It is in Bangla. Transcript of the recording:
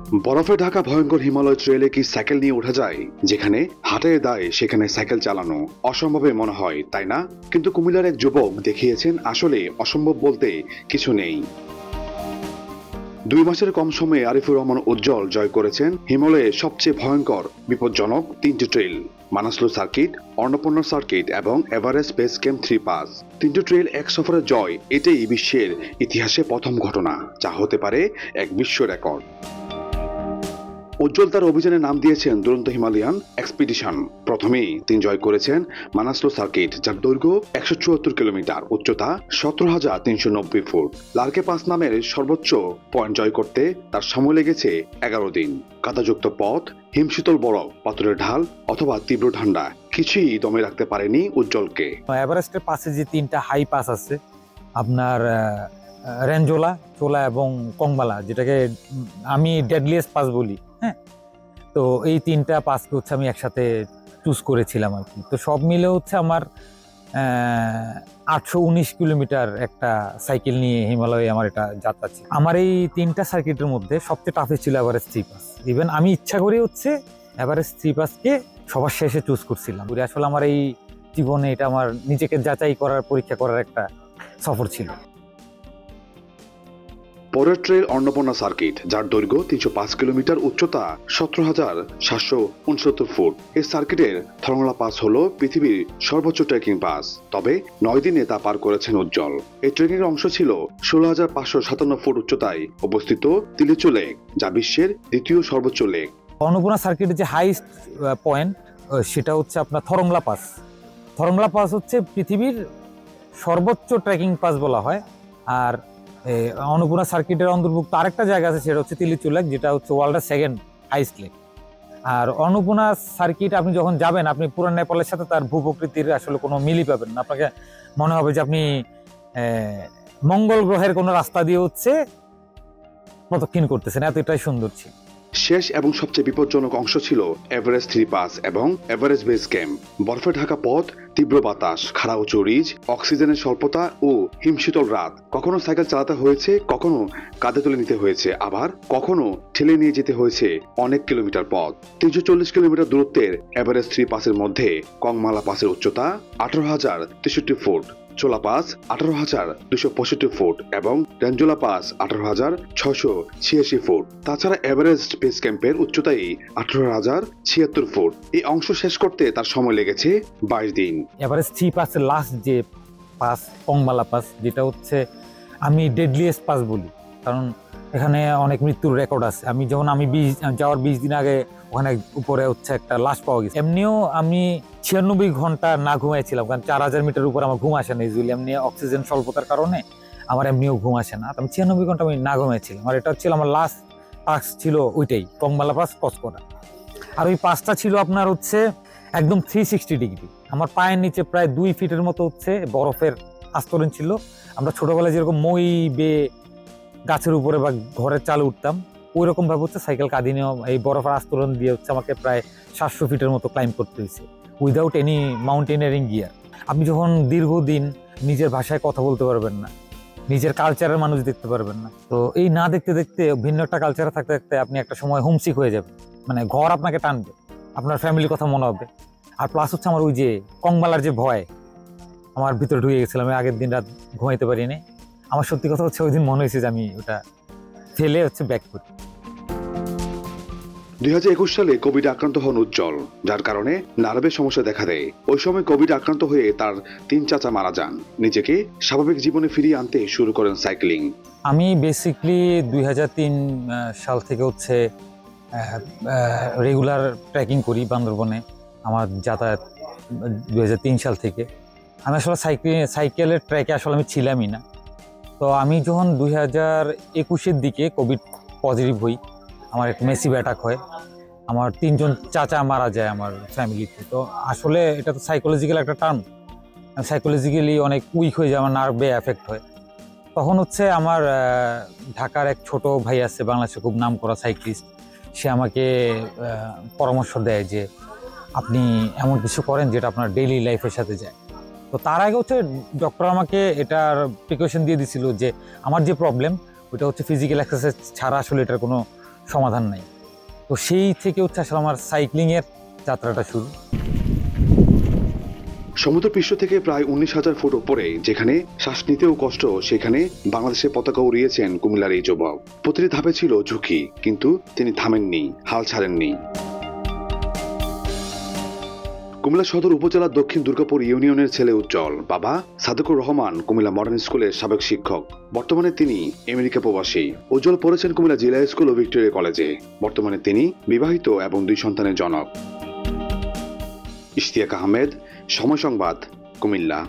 বরফে ঢাকা ভয়ঙ্কর হিমালয় ট্রেলে কি সাইকেল নিয়ে ওঠা যায়? যেখানে হাটের দায় সেখানে সাইকেল চালানো অসম্ভবে মনে হয়, তাই না? কিন্তু কুমিল্লার এক যুবক দেখিয়েছেন আসলে অসম্ভব বলতে কিছু নেই। 2 মাসের কম সময়ে আরিফুর রহমান উজ্জ্বল জয় করেছেন হিমালয়ের সবচেয়ে ভয়ঙ্কর বিপজ্জনক 3টি trail: Manaslu circuit, Annapurna circuit এবং এভারেস্ট বেস ক্যাম্প 3 পাস। 3টি ট্রেল এক সফরে জয়, এটাই বিশ্বের ইতিহাসে প্রথম ঘটনা, যা হতে পারে এক বিশ্ব রেকর্ড। উজ্জ্বল তার অভিযানের নাম দিয়েছেন দুরন্ত হিমালয়ান এক্সপিডিশন। প্রথমেই তিনি জয় করেছেন মানাসলু সার্কিট, যার দৈর্ঘ্য 174 কিলোমিটার, উচ্চতা 17,390 ফুট। লার্কে পাস নামের সর্বোচ্চ পয়েন্ট জয় করতে তার সময় লেগেছে 11 দিন। কাদাযুক্ত পথ, হিমশীতল বরফ, পাথরের ঢাল অথবা তীব্র ঠান্ডা কিছুই দমে রাখতে পারেনি উজ্জ্বলকে। এভারেস্টের পাশে যে 3টা হাই পাস আছে, আপনার রেঞ্জোলা, চোলা এবং কংবালা, যেটাকে আমি ডেডলিয়েস্ট পাস বলি, হ্যাঁ। তো এই 3টা পাসকে হচ্ছে আমি একসাথে চুজ করেছিলাম আর কি। তো সব মিলে হচ্ছে আমার 819 কিলোমিটার একটা সাইকেল নিয়ে হিমালয়ে আমার এটা যাত্রা ছিল। আমার এই 3টা সার্কিটের মধ্যে সবচেয়ে টাফেস্ট ছিল এভারেস্ট 3 পাস। ইভেন আমি ইচ্ছা করে হচ্ছে এভারেস্ট 3 পাসকে সবার শেষে চুজ করছিলাম। আসলে আমার এই জীবনে এটা আমার নিজেকে যাচাই করার, পরীক্ষা করার একটা সফর ছিল। পরের ট্রেল অন্নপূর্ণা সার্কিট, যার দৈর্ঘ্য 305 কিলোমিটার, উচ্চতা 17,769 ফুট। এই সার্কিটের থরংলা পাস হলো পৃথিবীর সর্বোচ্চ ট্রেকিং পাস, তবে 9 দিনে তা পার করেছেন উজ্জ্বল। এই ট্রেকিং এর অংশ ছিল 16,557 ফুট উচ্চতায় অবস্থিত তিলিচু লেক, যা বিশ্বের দ্বিতীয় সর্বোচ্চ লেক। অন্নপূর্ণা সার্কিটের যে হাইস্ট পয়েন্ট, সেটা হচ্ছে আপনার থরংলা পাস। থরংলা পাস হচ্ছে পৃথিবীর সর্বোচ্চ ট্রেকিং পাস বলা হয়। আর অন্নপূর্ণা সার্কিটের অন্তর্ভুক্ত আরেকটা জায়গা আছে, সেটা হচ্ছে তিলিচু লেক, যেটা হচ্ছে ওয়ার্ল্ডের 2nd হাইস্ট লেক। আর অন্নপূর্ণা সার্কিট আপনি যখন যাবেন, আপনি পুরো নেপালের সাথে তার ভূপ্রকৃতির আসলে কোনো মিলই পাবেন না। আপনাকে মনে হবে যে আপনি মঙ্গল গ্রহের কোনো রাস্তা দিয়ে হচ্ছে প্রদক্ষিণ করতেছেন, এতটাই সুন্দর ছিল। শেষ এবং সবচেয়ে বিপজ্জনক অংশ ছিল এভারেস্ট 3 পাস এবং এভারেস্ট বেস ক্যাম্প। বরফে ঢাকা পথ, তীব্র বাতাস, খাড়া উঁচু রিজ, অক্সিজেনের স্বল্পতা ও হিমশীতল রাত। কখনো সাইকেল চালাতে হয়েছে, কখনো কাঁধে তুলে নিতে হয়েছে, আবার কখনো ঠেলে নিয়ে যেতে হয়েছে অনেক কিলোমিটার পথ। 340 কিলোমিটার দূরত্বের এভারেস্ট 3 পাসের মধ্যে কংমালা পাসের উচ্চতা 18,063 ফুট, চোলা পাস 18,265 ফুট এবং রেঞ্জোলা পাস 18,686 ফুট। তাছাড়া এভারেস্ট বেস ক্যাম্পের উচ্চতাই 18,076 ফুট। এই অংশ শেষ করতে তার সময় লেগেছে 22 দিন। এভারেস্ট 3 পাসের লাস্ট যে পাস, কংমালা পাস, যেটা হচ্ছে আমি ডেডলিয়েস্ট পাস বলি, কারণ এখানে অনেক মৃত্যুর রেকর্ড আছে। আমি যাওয়ার 20 দিন আগে ওখানে উপরে হচ্ছে একটা লাশ পাওয়া গেছে। এমনিও আমি 96 ঘন্টা না ঘুমাইছিলাম, কারণ 4000 মিটার উপর আমার ঘুম আসে না। ইউজুয়ালি এমনি অক্সিজেন স্বল্পতার কারণে আমার এমনিও ঘুম আসে না। আমি 96 ঘন্টা আমি না ঘুমাইছিলাম। আর এটা হচ্ছিল আমার লাস্ট পাস, ছিল ওইটাই কংমালা পাস ক্রস করা। আর ওই পাসটা ছিল আপনার হচ্ছে একদম 360 ডিগ্রি। আমার পায়ের নিচে প্রায় 2 ফিটের মতো হচ্ছে বরফের আস্তরণ ছিল। আমরা ছোটবেলায় যেরকম মই বেয়ে গাছের উপরে বা ঘরের চালে উঠতাম, ওই রকম ভাবে হচ্ছে সাইকেল কাঁধে নিয়ে এই বরফের আস্তরণ দিয়ে হচ্ছে আমাকে প্রায় 700 ফিটের মতো ক্লাইম্ব করতে হয়েছে, উইদাউট এনি মাউন্টেনিয়ারিং গিয়ার। আপনি যখন দীর্ঘদিন নিজের ভাষায় কথা বলতে পারবেন না, নিজের কালচারের মানুষ দেখতে পারবেন না, তো এই না দেখতে দেখতে ভিন্ন একটা কালচারে থাকতে থাকতে আপনি একটা সময় হোমসিক হয়ে যাবেন। মানে ঘর আপনাকে টানবে, আপনার ফ্যামিলির কথা মনে হবে। আর প্লাস হচ্ছে আমার ওই যে কংমালার যে ভয় আমার ভিতরে ঢুকে গেছিলাম। আমি আগের দিন রাত ঘুমাইতে পারিনি। আমার সত্যি কথা হচ্ছে ওই দিন মনে হয়েছে যে আমি ওটা ফেলে হচ্ছে ব্যাক করি। 2021 সালে কোভিড আক্রান্ত হন উজ্জ্বল, যার কারণে নার্ভের সমস্যা দেখা দেয়। ওই সময় কোভিড আক্রান্ত হয়ে তার 3 চাচা মারা যান। নিজেকে স্বাভাবিক জীবনে ফিরিয়ে আনতে শুরু করেন সাইক্লিং। আমি বেসিকলি 2003 সাল থেকে হচ্ছে রেগুলার ট্রেকিং করি বান্দরবনে। আমার যাতায়াত 2003 সাল থেকে। আমি আসলে সাইকেলের ট্র্যাকে আসলে আমি ছিলামই না। তো আমি যখন 2021-এর দিকে কোভিড পজিটিভ হই, আমার একটা মেসিভ অ্যাটাক হয়, আমার 3 জন চাচা মারা যায় আমার ফ্যামিলিতে। তো আসলে এটা তো সাইকোলজিক্যাল একটা টার্ম। সাইকোলজিক্যালি অনেক উইক হয়ে যায়, আমার নার্ভে এফেক্ট হয়। তখন হচ্ছে আমার ঢাকার এক ছোট ভাই আছে, বাংলাদেশে খুব নাম করা সাইক্লিস্ট। সে আমাকে পরামর্শ দেয় যে আপনি এমন কিছু করেন যেটা আপনার ডেইলি লাইফের সাথে যায়। তো তার আগে হচ্ছে ডক্টর আমাকে এটার প্রিকশন দিয়ে দিছিল যে আমার যে প্রবলেম, ওইটা হচ্ছে ফিজিক্যাল এক্সারসাইজ ছাড়া আসলে এটার কোনো সমাধান নাই। তো সেই থেকে হচ্ছে আসলে আমার সাইক্লিংয়ের যাত্রাটা শুরু। সমুদ্রপৃষ্ঠ থেকে প্রায় 19,000 ফুট উপরে, যেখানে শ্বাস নিতেও কষ্ট, সেখানে বাংলাদেশের পতাকা উড়িয়েছেন কুমিল্লার এই যুবক। প্রতিটি ধাপে ছিল ঝুঁকি, কিন্তু তিনি থামেননি, হাল ছাড়েননি। কুমিল্লা সদর উপজেলার দক্ষিণ দুর্গাপুর ইউনিয়নের ছেলে উজ্জ্বল। বাবা সাদেকুর রহমান কুমিল্লা মডার্ন স্কুলের সাবেক শিক্ষক, বর্তমানে তিনি আমেরিকা প্রবাসী। উজ্জ্বল পড়েছেন কুমিল্লা জিলা স্কুল ও ভিক্টোরিয়া কলেজে। বর্তমানে তিনি বিবাহিত এবং 2 সন্তানের জনক। ইশতিয়াক আহমেদ, সময় সংবাদ, কুমিল্লা।